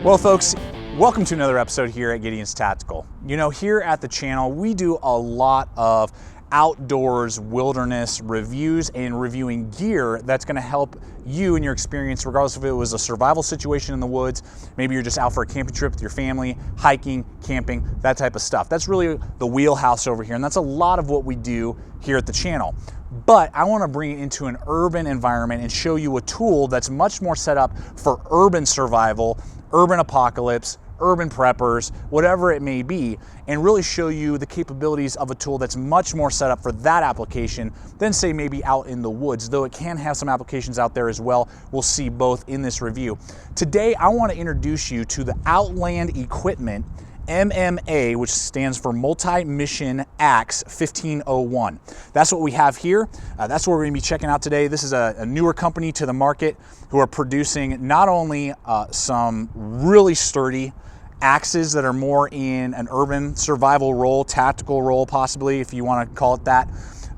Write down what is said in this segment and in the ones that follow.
Well, folks, welcome to another episode here at Gideon's Tactical. You know, here at the channel, we do a lot of outdoors wilderness reviews and reviewing gear that's going to help you in your experience, regardless if it was a survival situation in the woods, maybe you're just out for a camping trip with your family, hiking, camping, that type of stuff. That's really the wheelhouse over here, and that's a lot of what we do here at the channel. But I want to bring it into an urban environment and show you a tool that's much more set up for urban survival, urban apocalypse, urban preppers, whatever it may be, and really show you the capabilities of a tool that's much more set up for that application than, say, maybe out in the woods, though it can have some applications out there as well. We'll see both in this review. Today, I want to introduce you to the Outland equipment MMA, which stands for Multi-Mission Axe 1501. That's what we have here. That's what we're going to be checking out today. This is a newer company to the market who are producing not only some really sturdy axes that are more in an urban survival role, tactical role possibly, if you want to call it that,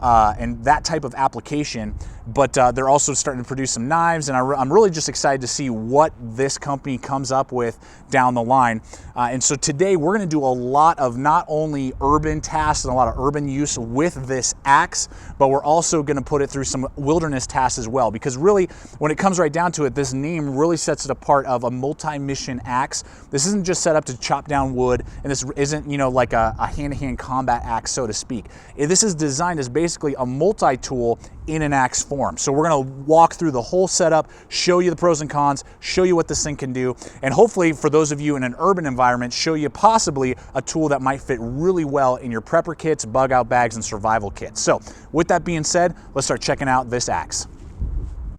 and that type of application, but they're also starting to produce some knives, and I'm really just excited to see what this company comes up with down the line. And so today we're going to do a lot of not only urban tasks and a lot of urban use with this axe, but we're also going to put it through some wilderness tasks as well, because really when it comes right down to it, this name really sets it apart of a multi-mission axe. This isn't just set up to chop down wood, and this isn't, you know, like a hand-to-hand combat axe, so to speak. This is designed as basically a multi-tool in an axe form. So we're going to walk through the whole setup, show you the pros and cons, show you what this thing can do, and hopefully for those of you in an urban environment, show you possibly a tool that might fit really well in your prepper kits, bug out bags, and survival kits. So with that being said, let's start checking out this axe.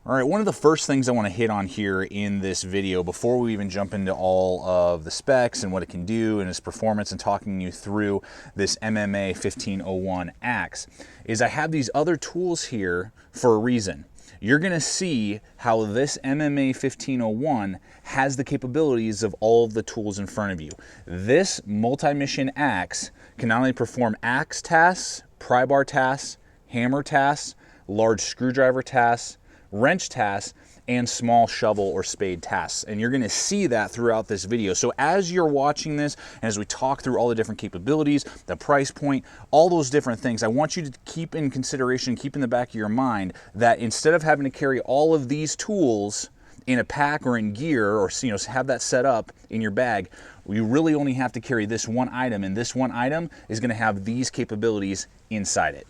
All right, one of the first things I want to hit on here in this video before we even jump into all of the specs and what it can do and its performance and talking you through this MMA 1501 axe is I have these other tools here for a reason. You're going to see how this MMA 1501 has the capabilities of all of the tools in front of you. This multi-mission axe can not only perform axe tasks, pry bar tasks, hammer tasks, large screwdriver tasks, wrench tasks, and small shovel or spade tasks. And you're going to see that throughout this video. So as you're watching this, and as we talk through all the different capabilities, the price point, all those different things, I want you to keep in consideration, keep in the back of your mind that instead of having to carry all of these tools in a pack or in gear, or have that set up in your bag, you really only have to carry this one item, and this one item is going to have these capabilities inside it.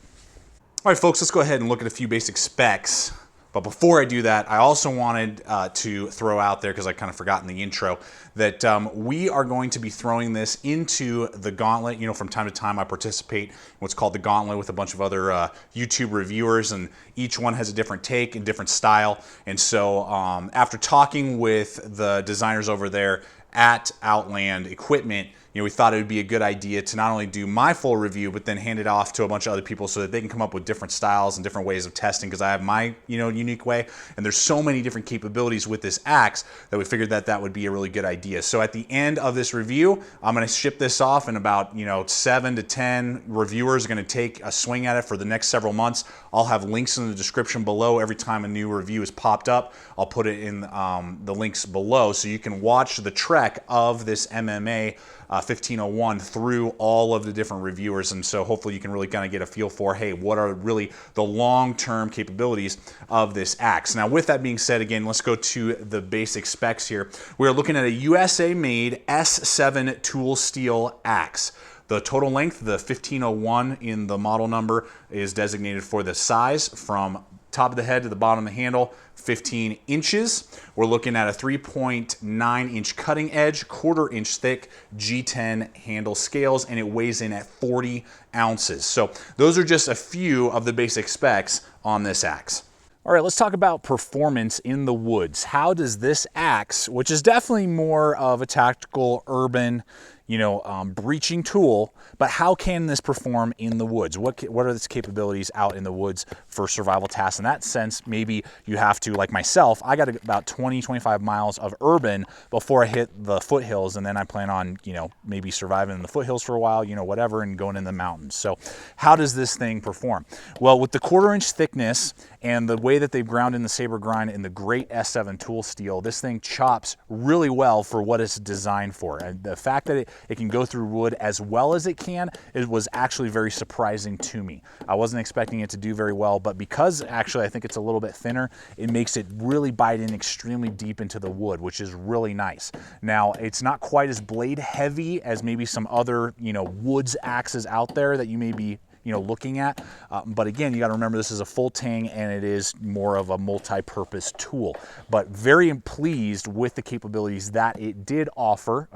All right, folks, let's go ahead and look at a few basic specs. But before I do that, I also wanted to throw out there, because I kind of forgot in the intro, that we are going to be throwing this into the gauntlet. You know, from time to time I participate in what's called the gauntlet with a bunch of other YouTube reviewers, and each one has a different take and different style. And so after talking with the designers over there at Outland Equipment, we thought it would be a good idea to not only do my full review, but then hand it off to a bunch of other people so that they can come up with different styles and different ways of testing, because I have my unique way, and there's so many different capabilities with this axe that we figured that that would be a really good idea. So at the end of this review, I'm going to ship this off, and about 7 to 10 reviewers are going to take a swing at it for the next several months. I'll have links in the description below. Every time a new review is popped up, I'll put it in the links below so you can watch the trek of this MMA 1501 through all of the different reviewers. And so hopefully you can really kind of get a feel for, hey, what are really the long-term capabilities of this axe. Now, with that being said, again, let's go to the basic specs here. We're looking at a USA-made S7 tool steel axe. The total length, the 1501 in the model number, is designated for the size from top of the head to the bottom of the handle, 15 inches. We're looking at a 3.9 inch cutting edge, 1/4 inch thick G10 handle scales, and it weighs in at 40 ounces. So those are just a few of the basic specs on this axe. All right, let's talk about performance in the woods. How does this axe, which is definitely more of a tactical, urban, breaching tool, but how can this perform in the woods? What are its capabilities out in the woods for survival tasks? In that sense, maybe you have to, like myself, I got about 20-25 miles of urban before I hit the foothills, and then I plan on, maybe surviving in the foothills for a while, whatever, and going in the mountains. So how does this thing perform? Well, with the 1/4 inch thickness and the way that they've ground in the saber grind in the great S7 tool steel, this thing chops really well for what it's designed for. And the fact that it can go through wood as well as it can, it was actually very surprising to me. I wasn't expecting it to do very well, but because actually I think it's a little bit thinner, it makes it really bite in extremely deep into the wood, which is really nice. Now, it's not quite as blade heavy as maybe some other, woods axes out there that you may be looking at. But again, you got to remember this is a full tang and it is more of a multi-purpose tool. But very pleased with the capabilities that it did offer.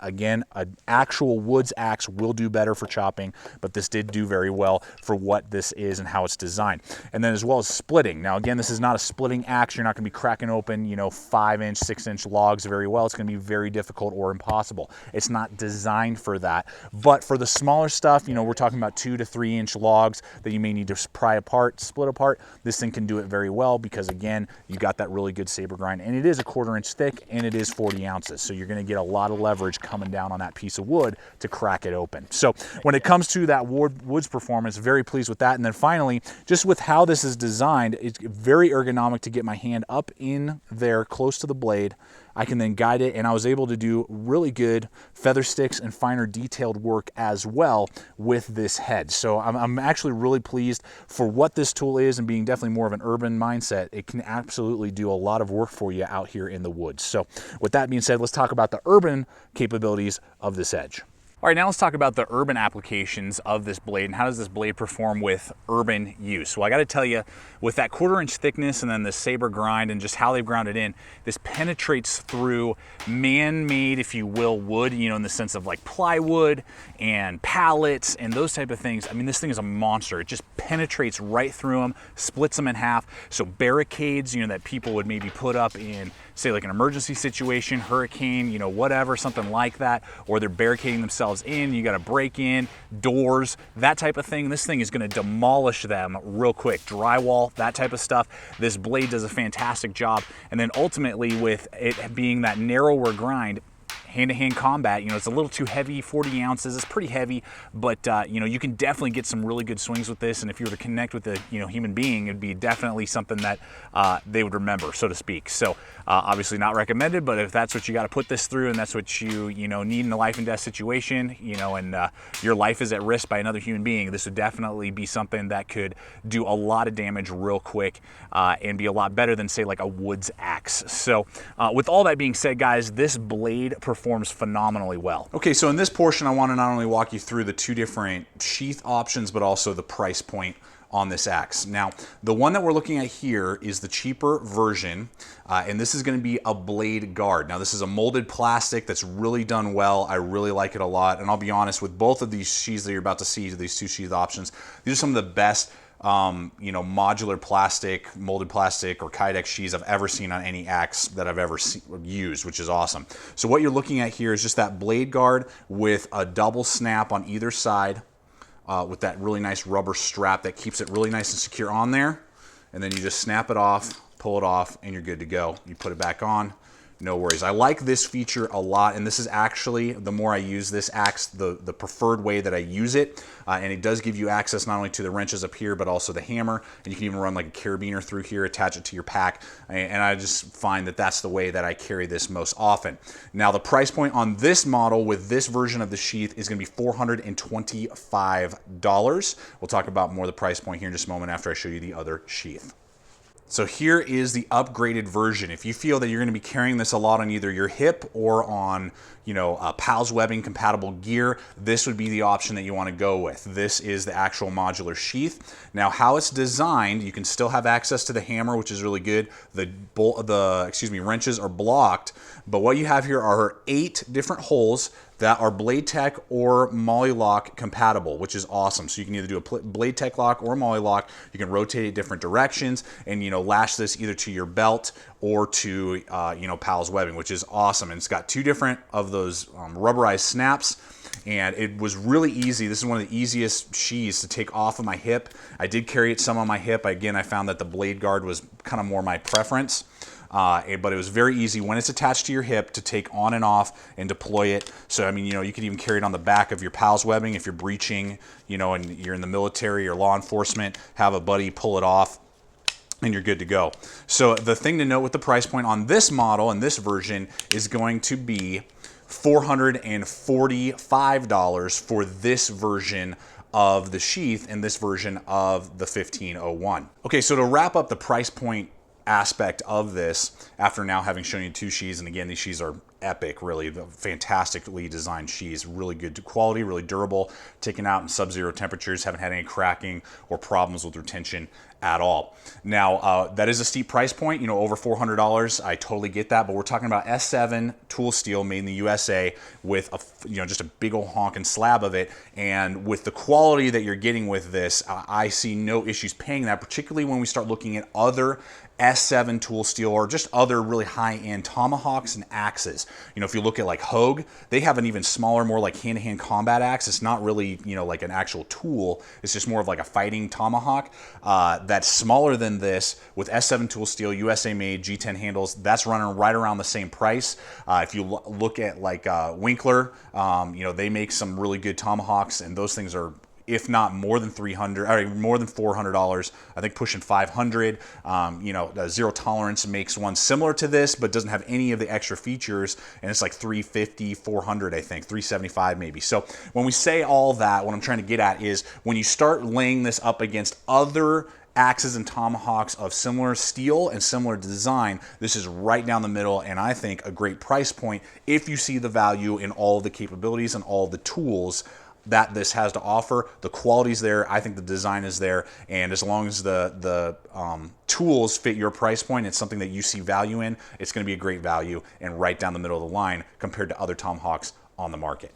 Again, an actual woods axe will do better for chopping, but this did do very well for what this is and how it's designed. And then as well as splitting. Now again, this is not a splitting axe. You're not going to be cracking open 5-inch, 6-inch logs very well. It's going to be very difficult or impossible. It's not designed for that. But for the smaller stuff, we're talking about 2 to 3-inch logs that you may need to pry apart, split apart. This thing can do it very well because again, you got that really good saber grind, and it is a 1/4 inch thick and it is 40 ounces. So you're going to get a lot of leverage coming down on that piece of wood to crack it open. So when it comes to that woods performance, very pleased with that. And then finally, just with how this is designed, it's very ergonomic to get my hand up in there close to the blade. I can then guide it, and I was able to do really good feather sticks and finer detailed work as well with this head. So I'm actually really pleased for what this tool is, and being definitely more of an urban mindset, it can absolutely do a lot of work for you out here in the woods. So with that being said, let's talk about the urban capabilities of this edge. All right, now let's talk about the urban applications of this blade and how does this blade perform with urban use. Well, I gotta tell you, with that 1/4 inch thickness and then the saber grind and just how they've ground it in, this penetrates through man-made, if you will, wood, in the sense of like plywood and pallets and those type of things. I mean, this thing is a monster. It just penetrates right through them, splits them in half. So barricades, that people would maybe put up in, say, like an emergency situation, hurricane, whatever, something like that, or they're barricading themselves in, you got to break in, doors, that type of thing. This thing is going to demolish them real quick. Drywall, that type of stuff. This blade does a fantastic job. And then ultimately, with it being that narrower grind, hand-to-hand combat, it's a little too heavy, 40 ounces, it's pretty heavy, but you can definitely get some really good swings with this, and if you were to connect with a human being, it'd be definitely something that they would remember, so to speak. So obviously not recommended, but if that's what you got to put this through and that's what you need in a life and death situation, and your life is at risk by another human being, this would definitely be something that could do a lot of damage real quick and be a lot better than, say, like a woods axe. So with all that being said, guys, this blade performs phenomenally well. Okay, so in this portion, I want to not only walk you through the 2 different sheath options, but also the price point on this axe. Now, the one that we're looking at here is the cheaper version, and this is going to be a blade guard. Now, this is a molded plastic that's really done well. I really like it a lot, and I'll be honest, with both of these sheaths that you're about to see, these 2 sheath options, these are some of the best modular plastic, molded plastic, or Kydex sheaths I've ever seen on any axe that I've ever used, which is awesome. So what you're looking at here is just that blade guard with a double snap on either side with that really nice rubber strap that keeps it really nice and secure on there. And then you just snap it off, pull it off, and you're good to go. You put it back on. No worries. I like this feature a lot, and this is actually, the more I use this axe, the preferred way that I use it. And it does give you access not only to the wrenches up here, but also the hammer. And you can even run like a carabiner through here, attach it to your pack. And I just find that that's the way that I carry this most often. Now, the price point on this model with this version of the sheath is going to be $425. We'll talk about more of the price point here in just a moment after I show you the other sheath. So here is the upgraded version. If you feel that you're going to be carrying this a lot on either your hip or on, PALS webbing compatible gear, this would be the option that you want to go with. This is the actual modular sheath. Now, how it's designed, you can still have access to the hammer, which is really good. The wrenches are blocked, but what you have here are 8 different holes that are BLADEHQ or Molly Lock compatible, which is awesome. So you can either do a BLADEHQ lock or a Molly Lock. You can rotate it different directions and, you know, lash this either to your belt or to, you know, Pal's webbing, which is awesome. And it's got two different of those rubberized snaps. And it was really easy. This is one of the easiest sheaths to take off of my hip. I did carry it some on my hip. Again, I found that the blade guard was kind of more my preference. But it was very easy when it's attached to your hip to take on and off and deploy it. So, I mean, you know, you could even carry it on the back of your Pal's webbing if you're breaching, you know, and you're in the military or law enforcement, have a buddy pull it off and you're good to go. So the thing to note with the price point on this model and this version is going to be $445 for this version of the sheath and this version of the 1501. Okay, so to wrap up the price point aspect of this, after now having shown you two sheaths, and again, these sheaths are epic, really fantastically designed sheaths, really good quality, really durable, taken out in sub-zero temperatures, haven't had any cracking or problems with retention at all. Now, that is a steep price point, you know, over $400. I totally get that, but we're talking about S7 tool steel made in the USA with a, you know, just a big old honking slab of it. And with the quality that you're getting with this, I see no issues paying that, particularly when we start looking at other S7 tool steel or just other really high-end tomahawks and axes. You know, if you look at like Hogue, they have an even smaller, more like hand-to-hand combat axe. It's not really, you know, like an actual tool. It's just more of like a fighting tomahawk that's smaller than this with S7 tool steel, USA made, G10 handles. That's running right around the same price. If you look at like Winkler, you know, they make some really good tomahawks, and those things are, if not more than $300, or more than $400, I think pushing $500. You know, Zero Tolerance makes one similar to this, but doesn't have any of the extra features, and it's like $350, $400, I think, $375 maybe. So when we say all that, what I'm trying to get at is when you start laying this up against other axes and tomahawks of similar steel and similar design, this is right down the middle, and I think a great price point if you see the value in all the capabilities and all the tools that this has to offer. The quality's there, I think the design is there, and as long as the tools fit your price point, it's something that you see value in, it's going to be a great value and right down the middle of the line compared to other tomahawks on the market.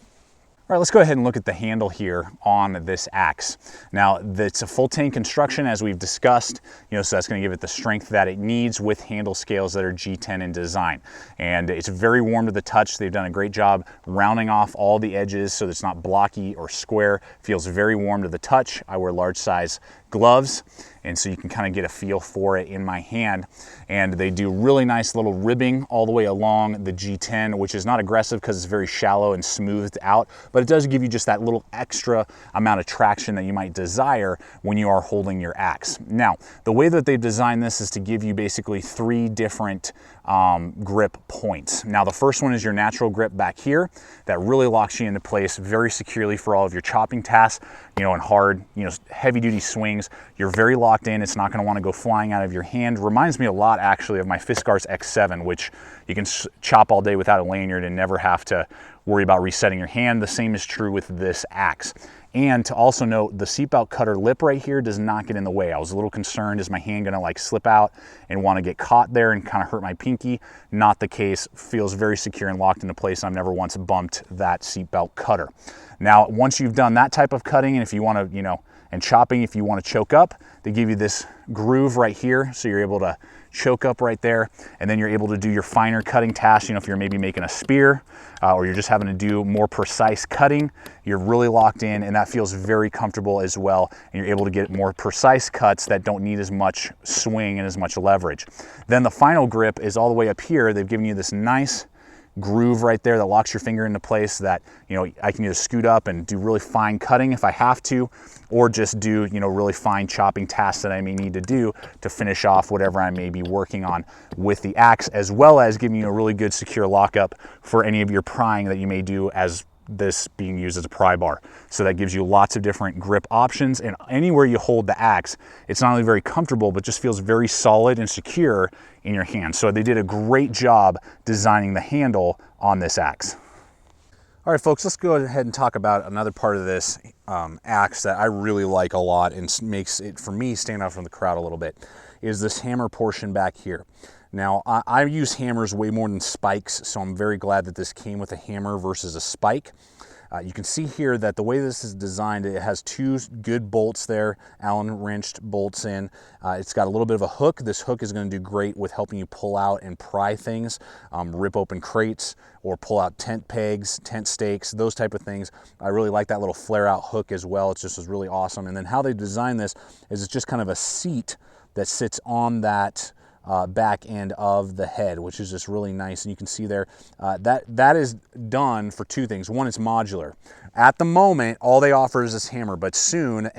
All right, let's go ahead and look at the handle here on this axe. Now, it's a full tank construction, as we've discussed, you know, so that's going to give it the strength that it needs with handle scales that are G10 in design. And it's very warm to the touch. They've done a great job rounding off all the edges so that it's not blocky or square. Feels very warm to the touch. I wear large size gloves, and so you can kind of get a feel for it in my hand. And they do really nice little ribbing all the way along the G10, which is not aggressive because it's very shallow and smoothed out, but it does give you just that little extra amount of traction that you might desire when you are holding your axe. Now, the way that they've designed this is to give you basically three different grip points. Now, the first one is your natural grip back here that really locks you into place very securely for all of your chopping tasks, you know, and hard, you know, heavy duty swings. You're very locked in. It's not going to want to go flying out of your hand. Reminds me a lot actually of my Fiskars X7, which you can chop all day without a lanyard and never have to worry about resetting your hand. The same is true with this axe. And to also note, the seatbelt cutter lip right here does not get in the way. I was a little concerned, is my hand gonna like slip out and wanna get caught there and kind of hurt my pinky? Not the case, feels very secure and locked into place. I've never once bumped that seatbelt cutter. Now, once you've done that type of cutting, and if you wanna, you know, and chopping, if you wanna choke up, they give you this groove right here, so you're able to choke up right there, and then you're able to do your finer cutting tasks. You know, if you're maybe making a spear or you're just having to do more precise cutting, you're really locked in, and that feels very comfortable as well, and you're able to get more precise cuts that don't need as much swing and as much leverage. Then the final grip is all the way up here. They've given you this nice groove right there that locks your finger into place that, you know, I can either scoot up and do really fine cutting if I have to, or just do, you know, really fine chopping tasks that I may need to do to finish off whatever I may be working on with the axe, as well as giving you a really good secure lockup for any of your prying that you may do, as this being used as a pry bar. So that gives you lots of different grip options, and anywhere you hold the axe, it's not only very comfortable, but just feels very solid and secure in your hand. So they did a great job designing the handle on this axe. All right, folks, let's go ahead and talk about another part of this axe that I really like a lot and makes it, for me, stand out from the crowd a little bit, is this hammer portion back here. Now, I use hammers way more than spikes, so I'm very glad that this came with a hammer versus a spike. You can see here that the way this is designed, it has two good bolts there, Allen wrenched bolts in. It's got a little bit of a hook. This hook is going to do great with helping you pull out and pry things, rip open crates, or pull out tent pegs, tent stakes, those type of things. I really like that little flare out hook as well. It's just really awesome. And then how they designed this is it's just kind of a seat that sits on that back end of the head, which is just really nice. And you can see there that is done for two things. One, it's modular. At the moment, all they offer is this hammer, but soon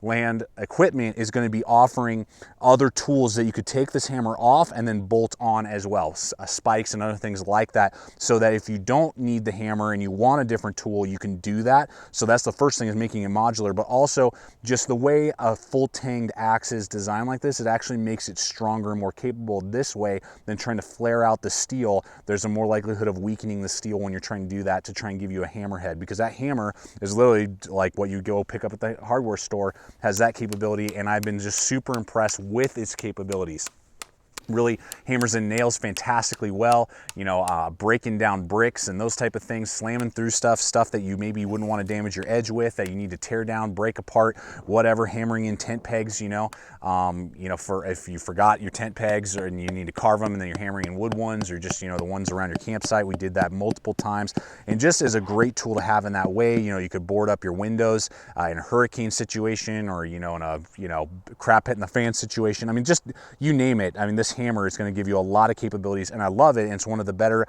Outland equipment is going to be offering other tools that you could take this hammer off and then bolt on as well, spikes and other things like that, so that if you don't need the hammer and you want a different tool, you can do that. So that's the first thing, is making it modular, but also just the way a full tanged axe is designed like this, it actually makes it stronger and more capable this way than trying to flare out the steel. There's a more likelihood of weakening the steel when you're trying to do that, to try and give you a hammerhead, because that hammer is literally like what you go pick up at the hardware store, has that capability, and I've been just super impressed with its capabilities. Really hammers and nails fantastically well, you know, breaking down bricks and those type of things, slamming through stuff that you maybe wouldn't want to damage your edge with, that you need to tear down, break apart, whatever. Hammering in tent pegs, you know, for if you forgot your tent pegs and you need to carve them, and then you're hammering in wood ones, or just, you know, the ones around your campsite. We did that multiple times, and just as a great tool to have in that way. You know, you could board up your windows in a hurricane situation, or, you know, in a, you know, crap hitting the fan situation. I mean, just you name it. I mean, this hammer is going to give you a lot of capabilities, and I love it. And it's one of the better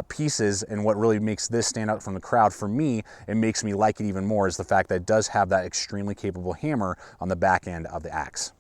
pieces, and what really makes this stand out from the crowd for me, and makes me like it even more, is the fact that it does have that extremely capable hammer on the back end of the axe.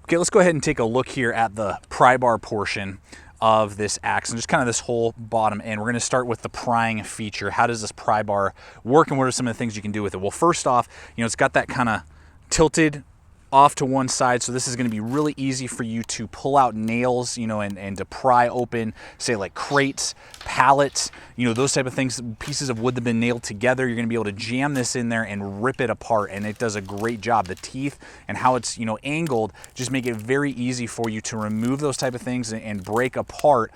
Okay, let's go ahead and take a look here at the pry bar portion of this axe, and just kind of this whole bottom end. We're going to start with the prying feature. How does this pry bar work, and what are some of the things you can do with it? Well, first off, you know, it's got that kind of tilted off to one side, so this is going to be really easy for you to pull out nails, you know, and to pry open, say, like crates, pallets, you know, those type of things, pieces of wood that have been nailed together. You're going to be able to jam this in there and rip it apart, and it does a great job. The teeth and how it's, you know, angled just make it very easy for you to remove those type of things and break apart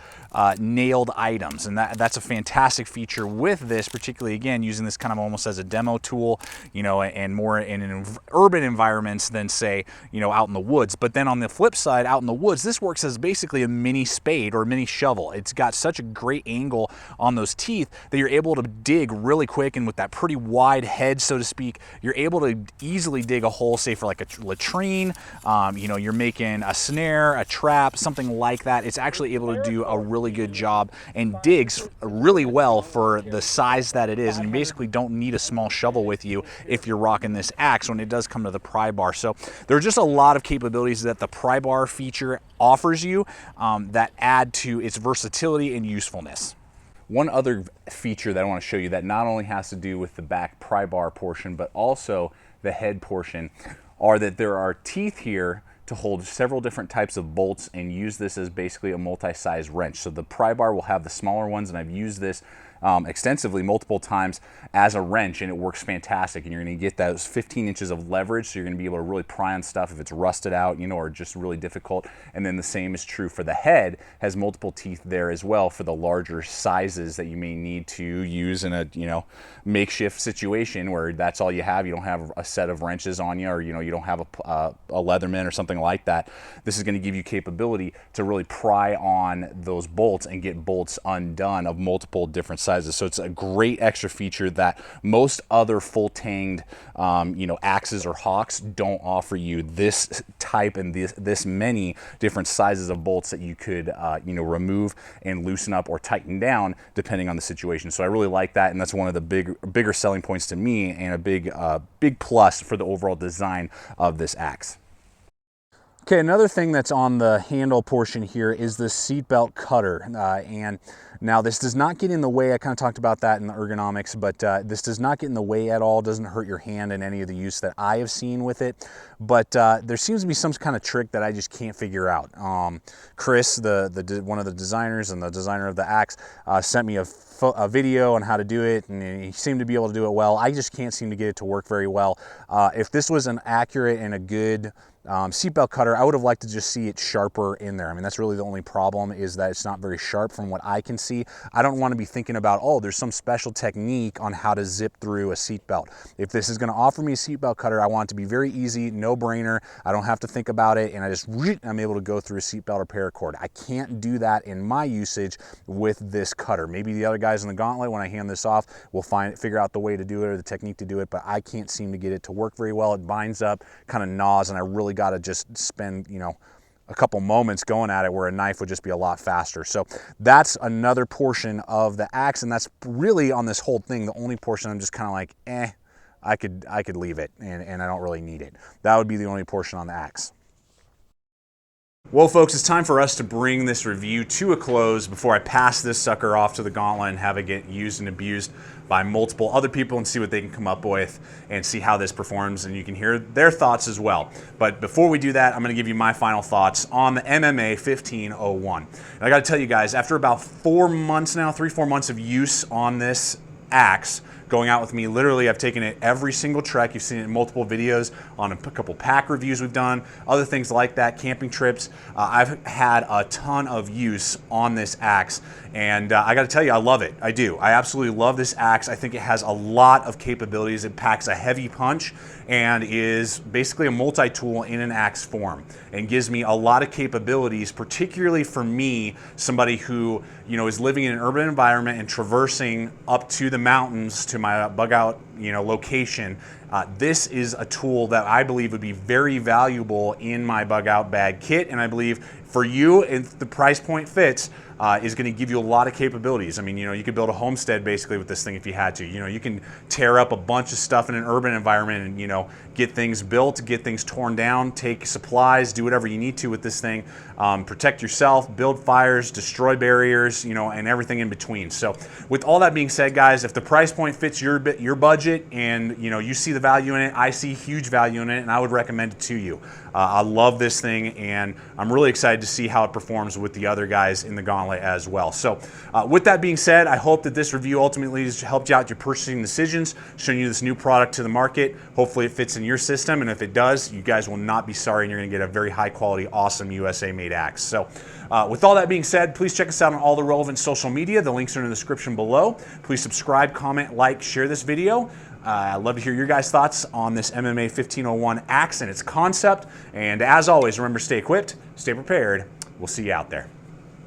nailed items, and that's a fantastic feature with this, particularly, again, using this kind of almost as a demo tool, you know, and more in urban environments than, say, you know, out in the woods. But then on the flip side, out in the woods, this works as basically a mini spade or a mini shovel. It's got such a great angle on those teeth that you're able to dig really quick, and with that pretty wide head, so to speak, you're able to easily dig a hole, say for like a latrine, you know, you're making a snare, a trap, something like that. It's actually able to do a really good job and digs really well for the size that it is, and you basically don't need a small shovel with you if you're rocking this axe when it does come to the pry bar. So there are just a lot of capabilities that the pry bar feature offers you that add to its versatility and usefulness. One other feature that I want to show you that not only has to do with the back pry bar portion, but also the head portion, are that there are teeth here to hold several different types of bolts, and use this as basically a multi-size wrench. So the pry bar will have the smaller ones, and I've used this extensively multiple times as a wrench, and it works fantastic. And you're going to get those 15 inches of leverage, so you're going to be able to really pry on stuff if it's rusted out, you know, or just really difficult. And then the same is true for the head. Has multiple teeth there as well for the larger sizes that you may need to use in a, you know, makeshift situation where that's all you have. You don't have a set of wrenches on you, or, you know, you don't have a Leatherman or something like that. This is going to give you capability to really pry on those bolts and get bolts undone of multiple different sizes. So it's a great extra feature that most other full tanged, you know, axes or hawks don't offer you. This type and this many different sizes of bolts that you could, you know, remove and loosen up or tighten down depending on the situation. So I really like that, and that's one of the bigger selling points to me, and a big plus for the overall design of this axe. Okay, another thing that's on the handle portion here is the seatbelt cutter, and now this does not get in the way. I kind of talked about that in the ergonomics, but this does not get in the way at all. Doesn't hurt your hand in any of the use that I have seen with it, but there seems to be some kind of trick that I just can't figure out. Chris, one of the designers and the designer of the axe, sent me a video on how to do it, and he seemed to be able to do it well. I just can't seem to get it to work very well. If this was an accurate and a good seatbelt cutter, I would have liked to just see it sharper in there. I mean, that's really the only problem, is that it's not very sharp from what I can see. I don't want to be thinking about, oh, there's some special technique on how to zip through a seatbelt. If this is going to offer me a seatbelt cutter, I want it to be very easy, no brainer. I don't have to think about it, and I'm able to go through a seatbelt or paracord. I can't do that in my usage with this cutter. Maybe the other guys in the gauntlet, when I hand this off, will figure out the way to do it or the technique to do it, but I can't seem to get it to work very well. It binds up, kind of gnaws, and I really got to just spend, you know, a couple moments going at it, where a knife would just be a lot faster. So that's another portion of the axe, and that's really, on this whole thing, the only portion I'm just kind of like, I could leave it, and I don't really need it. That would be the only portion on the axe. Well, folks, it's time for us to bring this review to a close before I pass this sucker off to the gauntlet and have it get used and abused by multiple other people and see what they can come up with and see how this performs, and you can hear their thoughts as well. But before we do that, I'm going to give you my final thoughts on the MMA-1501. And I got to tell you guys, after about 4 months now, 3-4 months of use on this axe, going out with me, literally I've taken it every single trek. You've seen it in multiple videos on a couple pack reviews we've done, other things like that, camping trips. I've had a ton of use on this axe, and I got to tell you, I love it. I do. I absolutely love this axe. I think it has a lot of capabilities. It packs a heavy punch and is basically a multi-tool in an axe form, and gives me a lot of capabilities, particularly for me, somebody who, you know, is living in an urban environment and traversing up to the mountains to my bug out, you know, location. This is a tool that I believe would be very valuable in my bug out bag kit, and I believe for you, if the price point fits, is going to give you a lot of capabilities. I mean, you know, you could build a homestead basically with this thing if you had to. You know, you can tear up a bunch of stuff in an urban environment and, you know, get things built, get things torn down, take supplies, do whatever you need to with this thing, protect yourself, build fires, destroy barriers, you know, and everything in between. So with all that being said, guys, if the price point fits your budget and, you know, you see the value in it, I see huge value in it, and I would recommend it to you. I love this thing, and I'm really excited to see how it performs with the other guys in the gauntlet as well. So with that being said, I hope that this review ultimately has helped you out your purchasing decisions, showing you this new product to the market. Hopefully it fits in your system, and if it does, you guys will not be sorry, and you're going to get a very high quality, awesome USA made axe. So with all that being said, please check us out on all the relevant social media. The links are in the description below. Please subscribe, comment, like, share this video. I'd love to hear your guys' thoughts on this MMA-1501 axe and its concept. And as always, remember, stay equipped, stay prepared. We'll see you out there.